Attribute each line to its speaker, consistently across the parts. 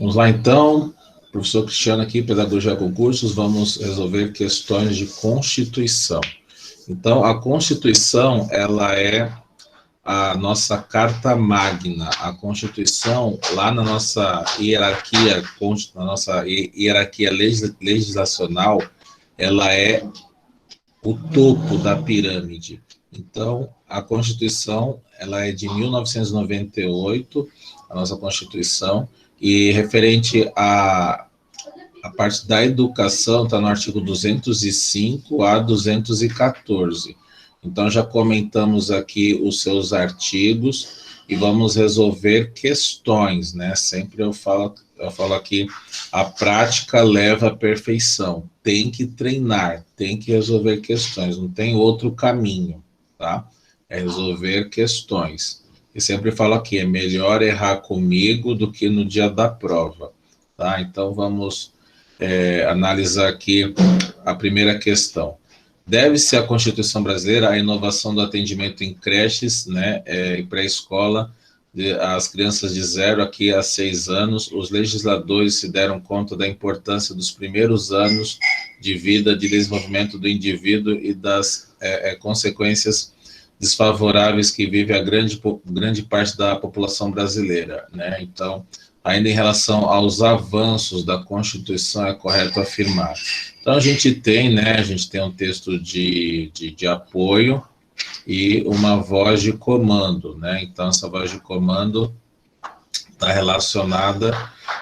Speaker 1: Vamos lá, então. Professor Cristiano aqui, Pedagogia Concursos, vamos resolver questões de Constituição. Então, a Constituição, ela é a nossa carta magna. A Constituição, lá na nossa hierarquia legislacional, ela é o topo da pirâmide. Então, a Constituição, ela é de 1998, a nossa Constituição, e referente a parte da educação está no artigo 205 a 214. Então, já comentamos aqui os seus artigos e vamos resolver questões, né? Sempre eu falo aqui, a prática leva à perfeição. Tem que treinar, tem que resolver questões, não tem outro caminho, tá? É resolver questões. E sempre falo aqui, é melhor errar comigo do que no dia da prova, tá? Então, vamos analisar aqui a primeira questão. Deve-se à Constituição Brasileira a inovação do atendimento em creches, né, e pré-escola, às crianças de 0 a 6 anos. Os legisladores se deram conta da importância dos primeiros anos de vida, de desenvolvimento do indivíduo e das consequências desfavoráveis que vive a grande parte da população brasileira, né? Então, ainda em relação aos avanços da Constituição, é correto afirmar. Então, a gente tem um texto de apoio e uma voz de comando, né? Então, essa voz de comando está relacionada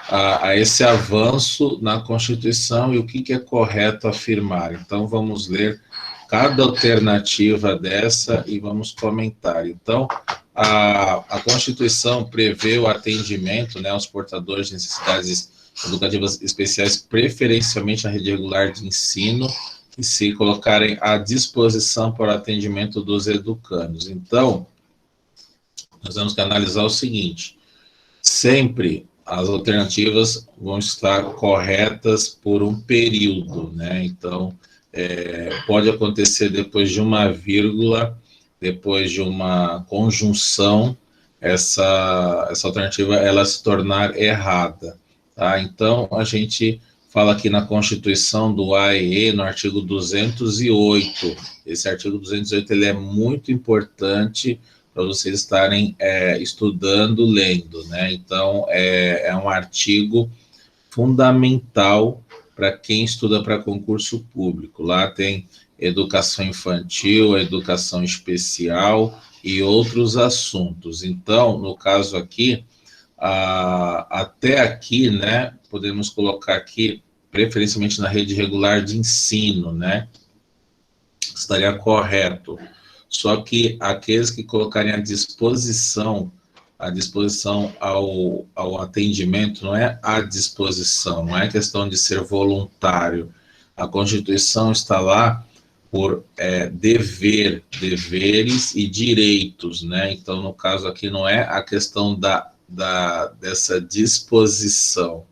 Speaker 1: a esse avanço na Constituição e o que é correto afirmar. Então, vamos ler cada alternativa dessa e vamos comentar. Então, a Constituição prevê o atendimento, né, aos portadores de necessidades educativas especiais, preferencialmente na rede regular de ensino, e se colocarem à disposição para o atendimento dos educandos. Então, nós temos que analisar o seguinte: sempre as alternativas vão estar corretas por um período, né? Então, pode acontecer depois de uma vírgula, depois de uma conjunção, essa alternativa ela se tornar errada, tá? Então, a gente fala aqui na Constituição do AEE, no artigo 208. Esse artigo 208 ele é muito importante para vocês estarem estudando, lendo, né? Então, é um artigo fundamental para quem estuda para concurso público. Lá tem educação infantil, educação especial e outros assuntos. Então, no caso aqui, até aqui, né, podemos colocar aqui, preferencialmente na rede regular de ensino, né, estaria correto. Só que aqueles que colocarem à disposição ao atendimento, não é à disposição, não é questão de ser voluntário. A Constituição está lá por deveres e direitos, né? Então, no caso aqui, não é a questão dessa disposição,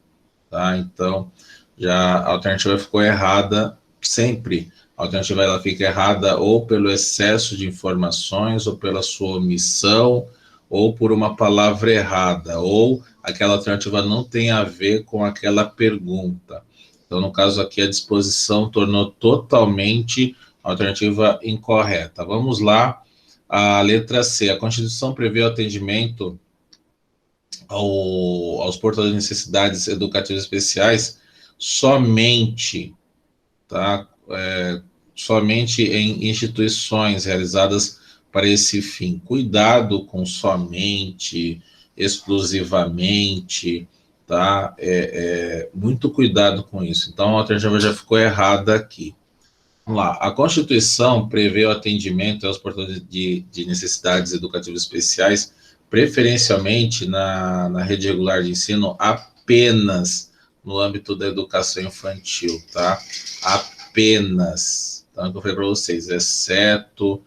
Speaker 1: tá? Então, já a alternativa ficou errada sempre. A alternativa ela fica errada ou pelo excesso de informações, ou pela sua omissão, ou por uma palavra errada, ou aquela alternativa não tem a ver com aquela pergunta. Então, no caso aqui, a disposição tornou totalmente a alternativa incorreta. Vamos lá, a letra C. A Constituição prevê o atendimento aos portadores de necessidades educativas especiais somente, tá? Somente em instituições realizadas para esse fim. Cuidado com somente, exclusivamente, tá? Muito cuidado com isso. Então, a alternativa já ficou errada aqui. Vamos lá. A Constituição prevê o atendimento aos portadores de necessidades educativas especiais, preferencialmente na rede regular de ensino, apenas no âmbito da educação infantil, tá? Apenas. Então, eu falei para vocês, exceto,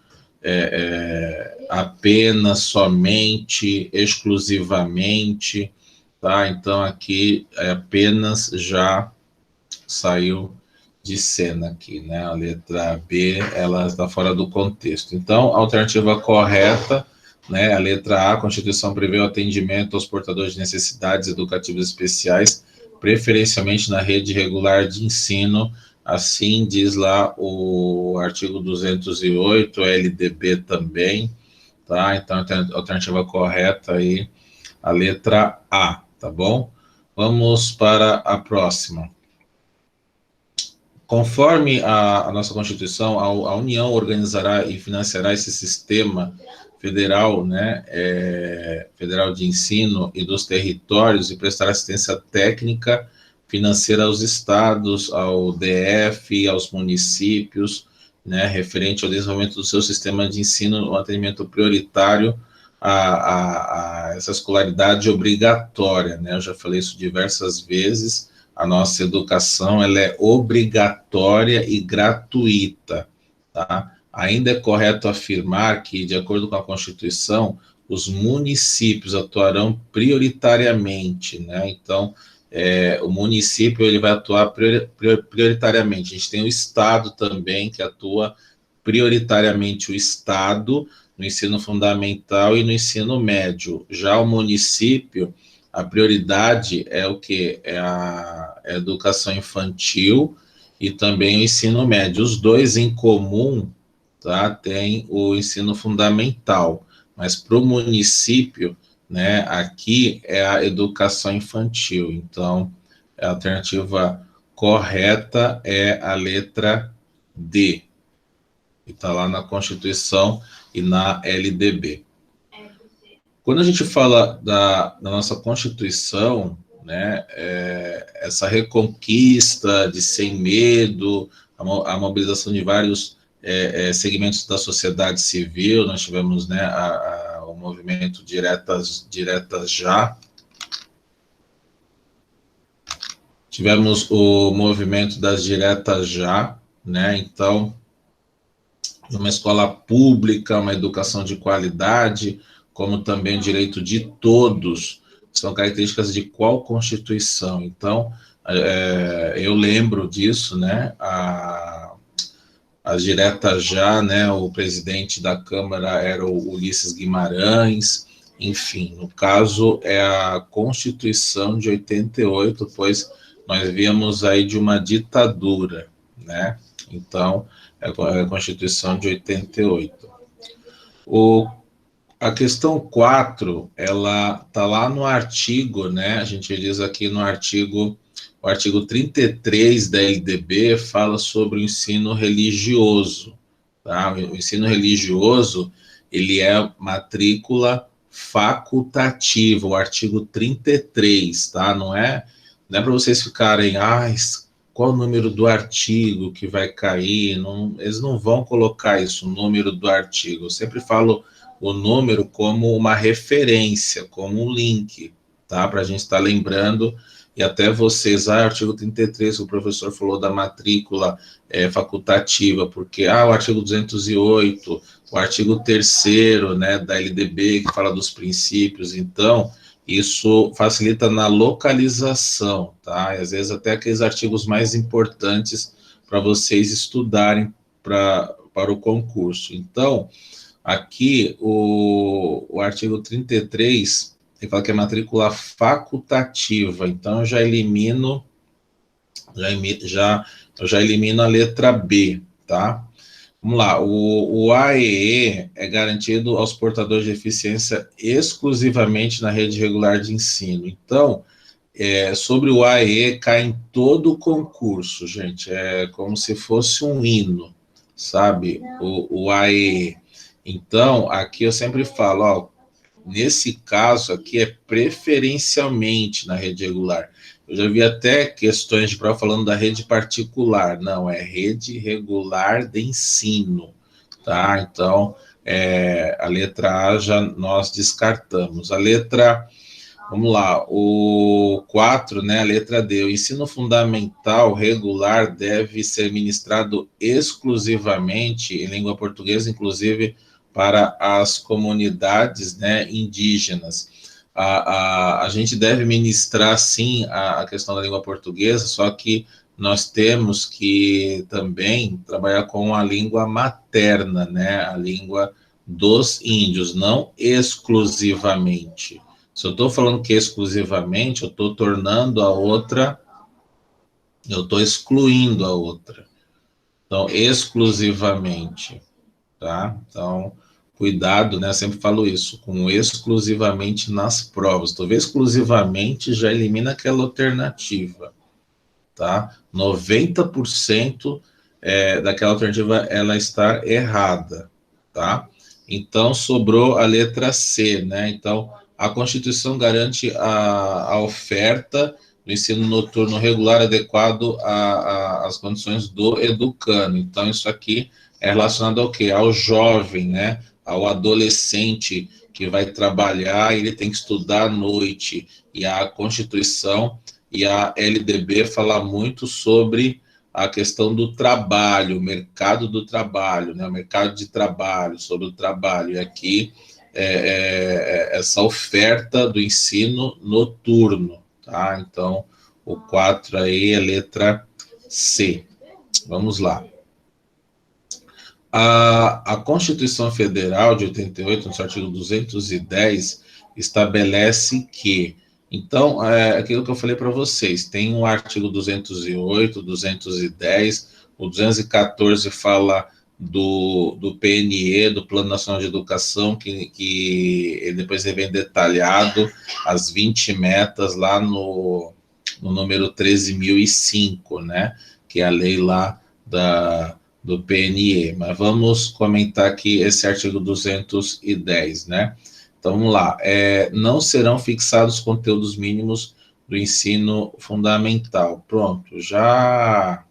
Speaker 1: apenas, somente, exclusivamente, tá? Então, aqui, apenas já saiu de cena aqui, né? A letra B, ela está fora do contexto. Então, a alternativa correta né? A letra A, a Constituição prevê o atendimento aos portadores de necessidades educativas especiais, preferencialmente na rede regular de ensino, assim diz lá o artigo 208, LDB também, tá? Então, a alternativa correta aí, a letra A, tá bom? Vamos para a próxima. Conforme a nossa Constituição, a União organizará e financiará esse sistema federal, né, federal de ensino e dos territórios, e prestará assistência técnica financeira aos estados, ao DF, aos municípios, né, referente ao desenvolvimento do seu sistema de ensino, um atendimento prioritário a essa escolaridade obrigatória, né? Eu já falei isso diversas vezes. A nossa educação, ela é obrigatória e gratuita, tá? Ainda é correto afirmar que, de acordo com a Constituição, os municípios atuarão prioritariamente, né? Então, o município, ele vai atuar prioritariamente. A gente tem o Estado também, que atua prioritariamente o Estado no ensino fundamental e no ensino médio. Já o município, a prioridade é o quê? É a educação infantil e também o ensino médio. Os dois em comum, tá? Tem o ensino fundamental, mas para o município, né, aqui é a educação infantil. Então, a alternativa correta é a letra D, que está lá na Constituição e na LDB. Quando a gente fala da nossa Constituição, né, essa reconquista de sem medo, a mobilização de vários segmentos da sociedade civil, nós tivemos, né, o movimento Diretas Já, tivemos o movimento das Diretas Já, né, então, uma escola pública, uma educação de qualidade, como também o direito de todos, são características de qual Constituição? Então, eu lembro disso, né, as Diretas Já, né, o presidente da Câmara era o Ulisses Guimarães, enfim, no caso é a Constituição de 88, pois nós víamos aí de uma ditadura, né, então é a Constituição de 88. A questão 4, ela está lá no artigo, né? A gente diz aqui no artigo, o artigo 33 da LDB fala sobre o ensino religioso, tá? O ensino religioso, ele é matrícula facultativa, o artigo 33, tá? Não é para vocês ficarem, qual o número do artigo que vai cair? Não, eles não vão colocar isso, o número do artigo. Eu sempre falo o número como uma referência, como um link, tá? Para a gente estar lembrando, e até vocês, artigo 33, o professor falou da matrícula facultativa, porque, o artigo 208, o artigo 3º, né, da LDB, que fala dos princípios, então, isso facilita na localização, tá? E às vezes até aqueles artigos mais importantes para vocês estudarem para o concurso. Então, aqui, o artigo 33, ele fala que é matrícula facultativa, então eu já elimino a letra B, tá? Vamos lá, o AEE é garantido aos portadores de deficiência exclusivamente na rede regular de ensino. Então, sobre o AEE cai em todo o concurso, gente, é como se fosse um hino, sabe? O AEE. Então, aqui eu sempre falo, nesse caso aqui é preferencialmente na rede regular. Eu já vi até questões de prova falando da rede particular. Não, é rede regular de ensino, tá? Então, a letra A já nós descartamos. A letra, vamos lá, o 4, né, a letra D, o ensino fundamental regular deve ser ministrado exclusivamente em língua portuguesa, inclusive para as comunidades, né, indígenas. A gente deve ministrar, sim, a questão da língua portuguesa, só que nós temos que também trabalhar com a língua materna, né, a língua dos índios, não exclusivamente. Se eu estou falando que exclusivamente, eu estou tornando a outra, eu estou excluindo a outra. Então, exclusivamente, tá? Então, cuidado, né? Eu sempre falo isso, com exclusivamente nas provas. Tu vê exclusivamente, já elimina aquela alternativa, tá? 90% daquela alternativa, ela está errada, tá? Então, sobrou a letra C, né? Então, a Constituição garante a oferta do ensino noturno regular adequado às condições do educando. Então, isso aqui é relacionado ao quê? Ao jovem, né? Ao adolescente que vai trabalhar, ele tem que estudar à noite, e a Constituição e a LDB fala muito sobre a questão do trabalho, o mercado do trabalho, né? O mercado de trabalho, sobre o trabalho. E aqui, essa oferta do ensino noturno, tá? Então, o 4 aí é letra C. Vamos lá. A Constituição Federal de 88, no seu artigo 210, estabelece que, então, aquilo que eu falei para vocês, tem o artigo 208, 210, o 214 fala do PNE, do Plano Nacional de Educação, que depois vem detalhado as 20 metas lá no número 13.005, né, que é a lei lá do PNE, mas vamos comentar aqui esse artigo 210, né? Então, vamos lá. Não serão fixados conteúdos mínimos do ensino fundamental. Pronto, já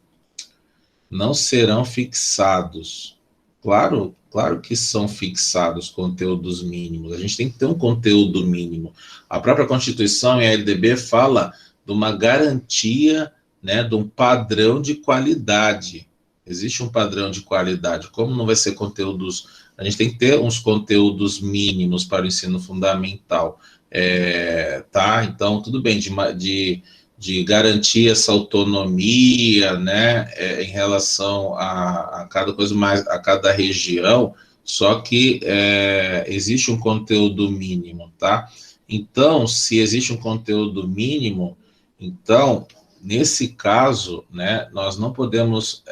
Speaker 1: não serão fixados. Claro que são fixados conteúdos mínimos. A gente tem que ter um conteúdo mínimo. A própria Constituição e a LDB fala de uma garantia, né, de um padrão de qualidade. Existe um padrão de qualidade. Como não vai ser conteúdos... A gente tem que ter uns conteúdos mínimos para o ensino fundamental. Tá? Então, tudo bem, de garantir essa autonomia, né, em relação a cada coisa mais, a cada região, só que existe um conteúdo mínimo, tá? Então, se existe um conteúdo mínimo, então, nesse caso, né, nós não podemos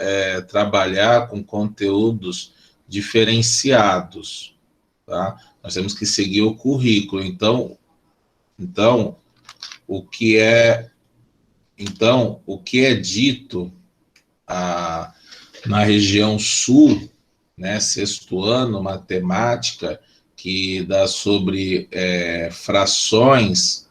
Speaker 1: trabalhar com conteúdos diferenciados, tá? Nós temos que seguir o currículo. Então o que é dito na região sul, né, sexto ano, matemática, que dá sobre frações,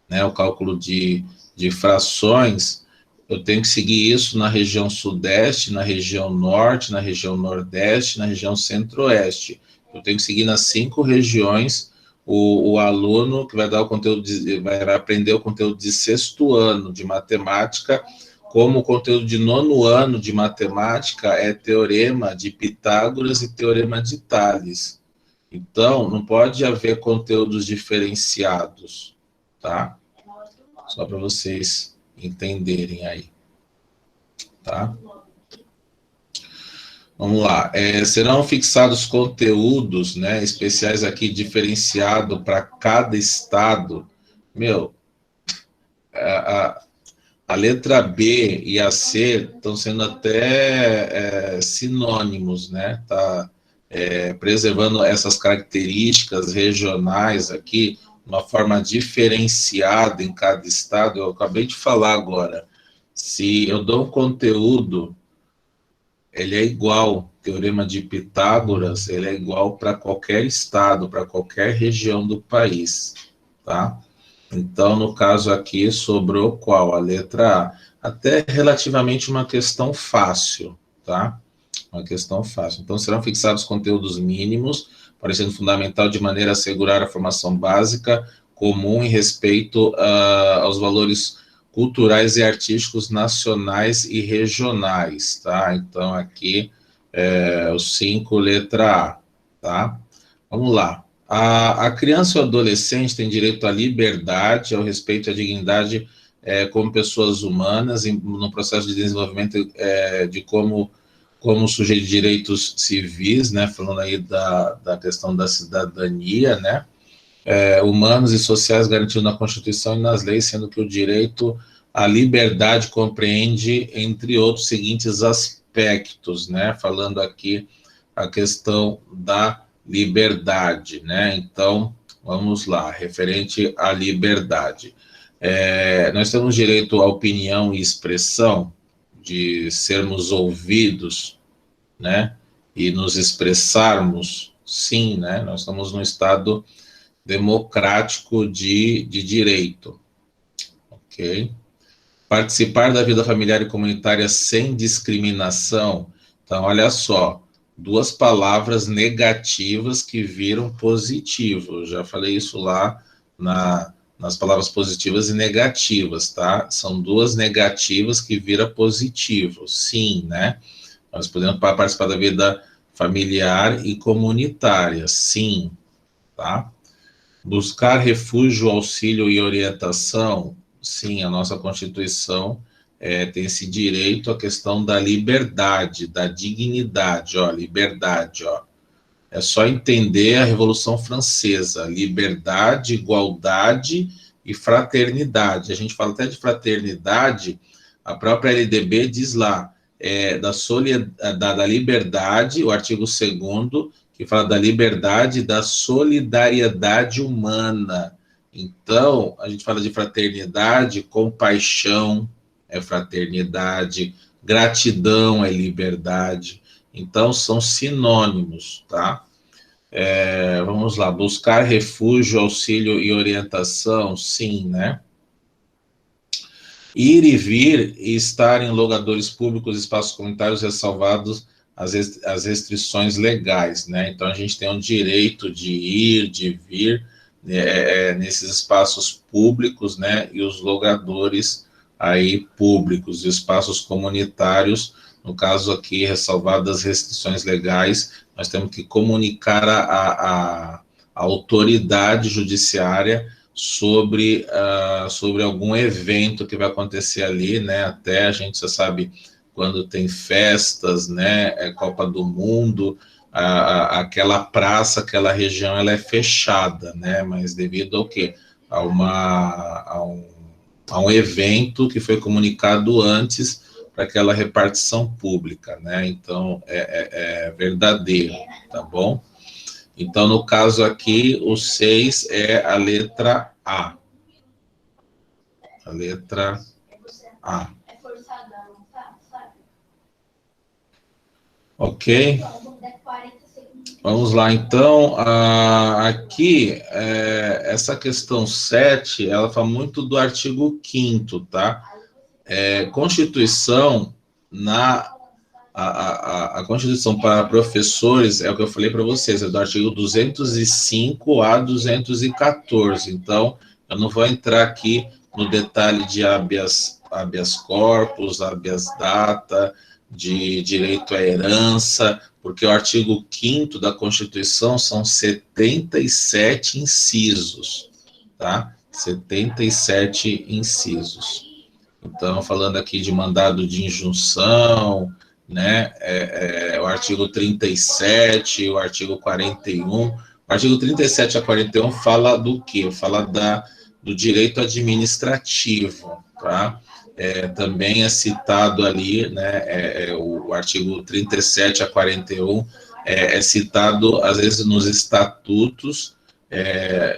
Speaker 1: né, o cálculo de frações, eu tenho que seguir isso na região sudeste, na região norte, na região nordeste, na região centro-oeste. Eu tenho que seguir nas 5 regiões. O aluno que vai dar o conteúdo, vai aprender o conteúdo de sexto ano de matemática, como o conteúdo de nono ano de matemática é teorema de Pitágoras e teorema de Tales. Então, não pode haver conteúdos diferenciados, tá? Só para vocês entenderem aí, tá? Vamos lá. Serão fixados conteúdos, né, especiais aqui, diferenciado para cada estado. Meu, a letra B e a C estão sendo até sinônimos, né? Tá preservando essas características regionais aqui, de uma forma diferenciada em cada estado. Eu acabei de falar agora. Se eu dou um conteúdo, ele é igual, teorema de Pitágoras, ele é igual para qualquer estado, para qualquer região do país, tá? Então, no caso aqui, sobrou qual? A letra A. Até relativamente uma questão fácil, tá? Uma questão fácil. Então, serão fixados conteúdos mínimos, parecendo fundamental de maneira a assegurar a formação básica, comum em respeito aos valores culturais e artísticos nacionais e regionais, tá? Então, aqui, o 5, letra A, tá? Vamos lá. A criança ou adolescente tem direito à liberdade, ao respeito e à dignidade como pessoas humanas, no processo de desenvolvimento de como como sujeito de direitos civis, né, falando aí da questão da cidadania, né, humanos e sociais garantidos na Constituição e nas leis, sendo que o direito à liberdade compreende, entre outros, seguintes aspectos, né, falando aqui a questão da liberdade, né, então, vamos lá, referente à liberdade. Nós temos direito à opinião e expressão, de sermos ouvidos, né, e nos expressarmos, sim, né, nós estamos num Estado democrático de direito, ok? Participar da vida familiar e comunitária sem discriminação. Então, olha só, duas palavras negativas que viram positivo. Eu já falei isso lá nas palavras positivas e negativas, tá? São duas negativas que viram positivo, sim, né? Nós podemos participar da vida familiar e comunitária, sim, tá? Buscar refúgio, auxílio e orientação, sim, a nossa Constituição tem esse direito à questão da liberdade, da dignidade, ó, liberdade, ó. É só entender a Revolução Francesa, liberdade, igualdade e fraternidade. A gente fala até de fraternidade, a própria LDB diz lá, da liberdade, o artigo 2º, que fala da liberdade e da solidariedade humana. Então, a gente fala de fraternidade, compaixão é fraternidade, gratidão é liberdade. Então, são sinônimos, tá? Vamos lá, buscar refúgio, auxílio e orientação, sim, né? Ir e vir e estar em logadores públicos, espaços comunitários ressalvados as restrições legais, né? Então, a gente tem o direito de ir, de vir nesses espaços públicos, né? E os logadores aí públicos, espaços comunitários, no caso aqui, ressalvadas as restrições legais, nós temos que comunicar a autoridade judiciária sobre algum evento que vai acontecer ali, né? Até a gente já sabe quando tem festas, né? Copa do Mundo, aquela praça, aquela região, ela é fechada, né? Mas devido ao quê? A um evento que foi comunicado antes para aquela repartição pública, né? Então, é verdadeiro, tá bom? Então, no caso aqui, o 6 é a letra A. A letra A. Ok? Vamos lá, então, aqui, essa questão 7, ela fala muito do artigo 5º, tá? Constituição, a Constituição para professores, é o que eu falei para vocês, é do artigo 205 a 214, então, eu não vou entrar aqui no detalhe de habeas corpus, habeas data, de direito à herança, porque o artigo 5º da Constituição são 77 incisos, tá? 77 incisos. Então, falando aqui de mandado de injunção, né, o artigo 37, o artigo 41. O artigo 37 a 41 fala do quê? Fala do direito administrativo, tá? Também é citado ali, né, o artigo 37 a 41 é citado, às vezes, nos estatutos,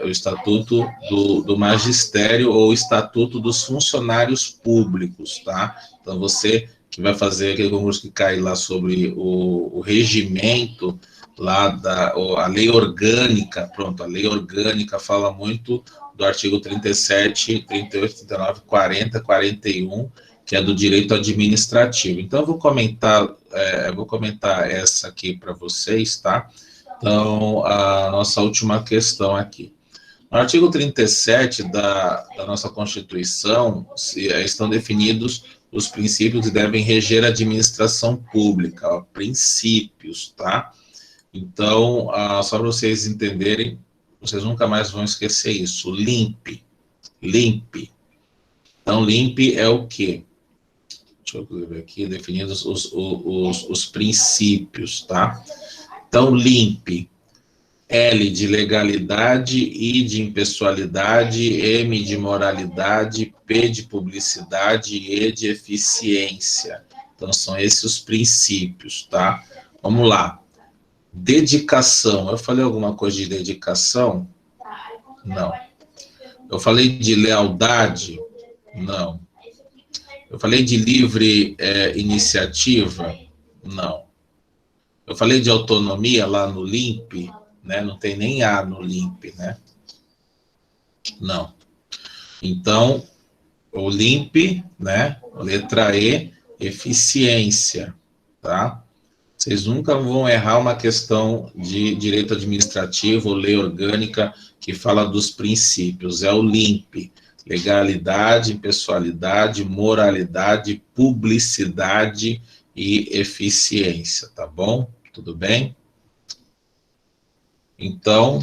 Speaker 1: o Estatuto do Magistério ou o Estatuto dos Funcionários Públicos, tá? Então, você que vai fazer aquele concurso que cai lá sobre o regimento, lá a lei orgânica, pronto, a lei orgânica fala muito do artigo 37, 38, 39, 40, 41, que é do direito administrativo. Então, eu vou comentar essa aqui para vocês, tá? Então, a nossa última questão aqui. No artigo 37 da nossa Constituição, estão definidos os princípios que devem reger a administração pública, ó, princípios, tá? Então, só para vocês entenderem, vocês nunca mais vão esquecer isso, LIMP. Então, LIMP é o quê? deixa eu ver aqui, definidos os princípios, tá? Então, LIMP, L de legalidade, I de impessoalidade, M de moralidade, P de publicidade e E de eficiência. Então, são esses os princípios, tá? Vamos lá. Dedicação. Eu falei alguma coisa de dedicação? Não. Eu falei de lealdade? Não. Eu falei de livre iniciativa? Não. Eu falei de autonomia lá no LIMP, né? Não tem nem A no LIMP, né? Não. Então, o LIMP, né? Letra E, eficiência, tá? Vocês nunca vão errar uma questão de direito administrativo ou lei orgânica que fala dos princípios. É o LIMP. Legalidade, impessoalidade, moralidade, publicidade e eficiência, tá bom? Tudo bem? Então,